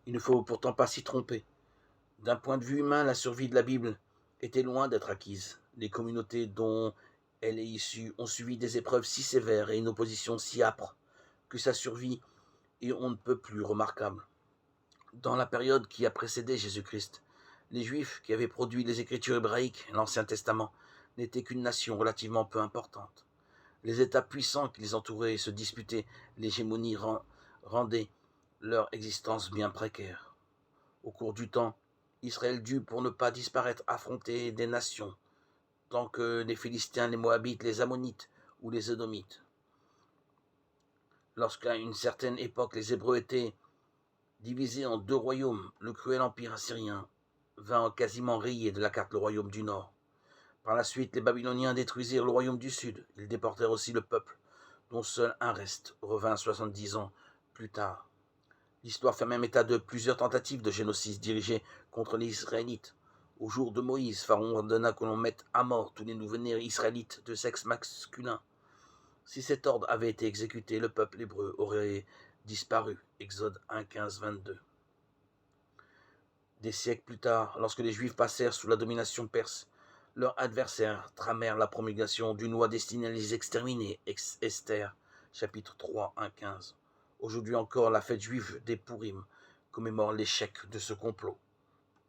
Il ne faut pourtant pas s'y tromper. D'un point de vue humain, la survie de la Bible était loin d'être acquise. Les communautés dont elle est issue ont subi des épreuves si sévères et une opposition si âpre que sa survie est on ne peut plus remarquable. Dans la période qui a précédé Jésus-Christ, les Juifs qui avaient produit les Écritures hébraïques, l'Ancien Testament, n'étaient qu'une nation relativement peu importante. Les États puissants qui les entouraient et se disputaient l'hégémonie rendaient leur existence bien précaire. Au cours du temps, Israël dut, pour ne pas disparaître, affronter des nations, tant que les Philistins, les Moabites, les Ammonites ou les Édomites. Lorsqu'à une certaine époque les Hébreux étaient divisés en deux royaumes, le cruel empire assyrien vint quasiment rayer de la carte le royaume du Nord. Par la suite, les Babyloniens détruisirent le royaume du Sud. Ils déportèrent aussi le peuple, dont seul un reste revint 70 ans plus tard. L'histoire fait même état de plusieurs tentatives de génocide dirigées contre les Israélites. Au jour de Moïse, Pharaon ordonna que l'on mette à mort tous les nouveau-nés israélites de sexe masculin. Si cet ordre avait été exécuté, le peuple hébreu aurait disparu. Exode 1, 15, 22. Des siècles plus tard, lorsque les Juifs passèrent sous la domination perse, leurs adversaires tramèrent la promulgation d'une loi destinée à les exterminer. Esther, chapitre 3, 1, 15. Aujourd'hui encore, la fête juive des Pourim commémore l'échec de ce complot.